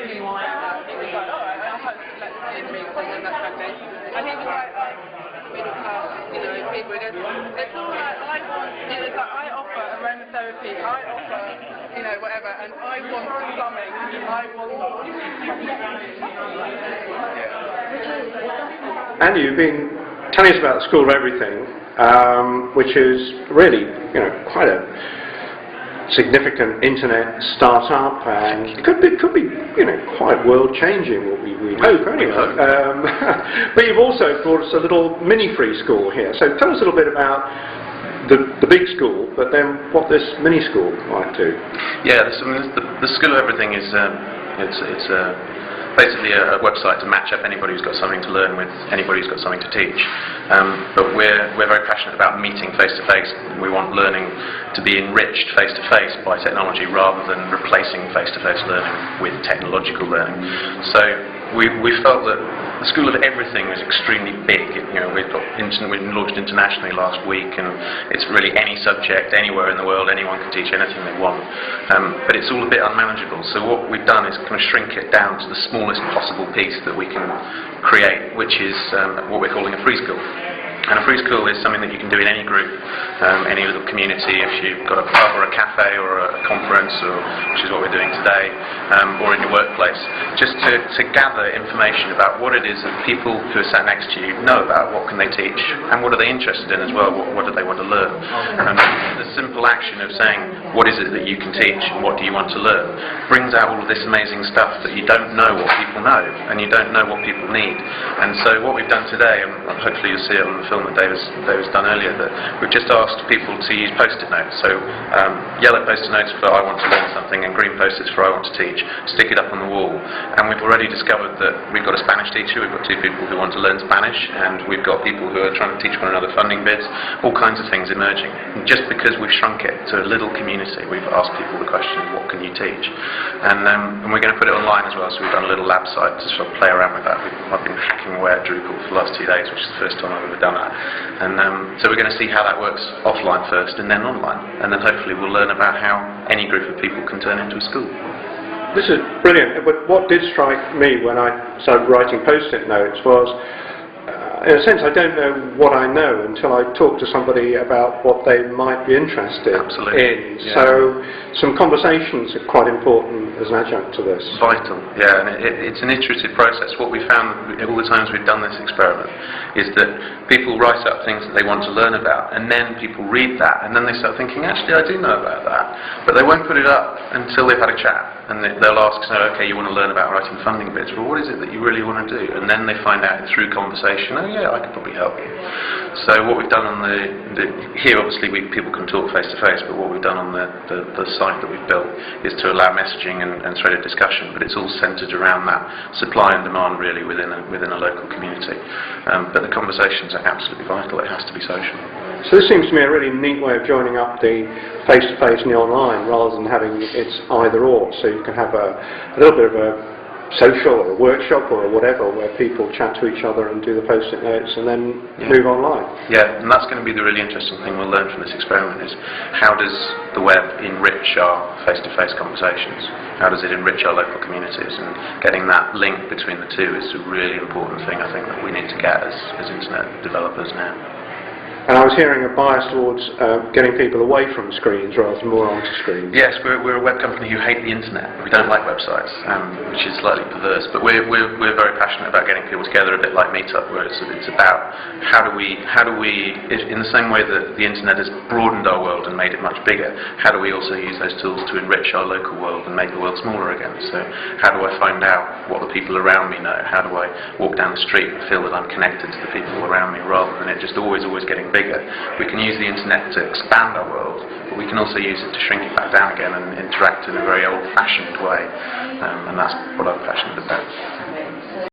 he was like, oh, I hope let's meet and that kind of thing. And he was like, middle class, people. It's all like I want. It's like I offer aromatherapy. I offer, whatever, and I want plumbing. I want. Andy, you've been telling us about the School of Everything, which is really, quite a significant internet startup, and it could be, quite world-changing. We hope, anyway. But you've also brought us a little mini free school here. So tell us a little bit about the big school, but then what this mini school might do. Yeah, the School of Everything is it's basically a website to match up anybody who's got something to learn with anybody who's got something to teach. But we're very passionate about meeting face to face. We want learning to be enriched face to face by technology rather than replacing face to face learning with technological learning. So we felt that the School of Everything is extremely big. We've launched internationally last week, and it's really any subject anywhere in the world. Anyone can teach anything they want, but it's all a bit unmanageable. So what we've done is kind of shrink it down to the smallest possible piece that we can create, which is what we're calling a free school. And a free school is something that you can do in any group, any little community. If you've got a pub or a cafe or a conference, which is what we're doing today, or in your workplace, just to gather information about what it is that people who are sat next to you know about, what can they teach, and what are they interested in as well, what do they want to learn. And the simple action of saying, what is it that you can teach and what do you want to learn, brings out all of this amazing stuff that you don't know what people know, and you don't know what people need. And so what we've done today, and hopefully you'll see it on the film that David's done earlier, that we've just asked people to use post-it notes. So yellow post-it notes for I want to learn something, and green post-its for I want to teach. Stick it up on the wall. And we've already discovered that we've got a Spanish teacher, we've got 2 people who want to learn Spanish, and we've got people who are trying to teach one another funding bids, all kinds of things emerging. And just because we've shrunk it to a little community, we've asked people the question, what can you teach? And we're going to put it online as well, so we've done a little lab site to sort of play around with that. I've been hacking away at Drupal for the last 2 days, which is the first time I've ever done that. And so we're going to see how that works offline first and then online, and then hopefully we'll learn about how any group of people can turn into a school. This is brilliant, but what did strike me when I started writing post-it notes was, in a sense, I don't know what I know until I talk to somebody about what they might be interested in. Yeah. So some conversations are quite important as an adjunct to this. Vital, yeah, and it's an iterative process. What we found all the times we've done this experiment is that people write up things that they want to learn about, and then people read that, and then they start thinking, actually, I do know about that. But they won't put it up until they've had a chat. And they'll ask, so, okay, you want to learn about writing funding bids, well, what is it that you really want to do? And then they find out through conversation, oh yeah, I could probably help you. So what we've done on here, obviously people can talk face to face, but what we've done on the site that we've built is to allow messaging and threaded discussion, but it's all centred around that supply and demand really within a local community. But the conversations are absolutely vital. It has to be social. So this seems to me a really neat way of joining up the face-to-face and the online rather than having it's either-or. So you can have a little bit of a social or a workshop or whatever where people chat to each other and do the post-it notes and then move online. Yeah, and that's going to be the really interesting thing we'll learn from this experiment is how does the web enrich our face-to-face conversations? How does it enrich our local communities? And getting that link between the two is a really important thing I think that we need to get as internet developers now. And I was hearing a bias towards getting people away from screens rather than more onto screens. Yes, we're a web company who hate the internet. We don't like websites, which is slightly perverse. But we're very passionate about getting people together, a bit like Meetup, where it's about how do we, in the same way that the internet has broadened our world and made it much bigger, how do we also use those tools to enrich our local world and make the world smaller again? So how do I find out what the people around me know? How do I walk down the street and feel that I'm connected to the people around me rather than it just always getting bigger? We can use the internet to expand our world, but we can also use it to shrink it back down again and interact in a very old-fashioned way, and that's what I'm passionate about.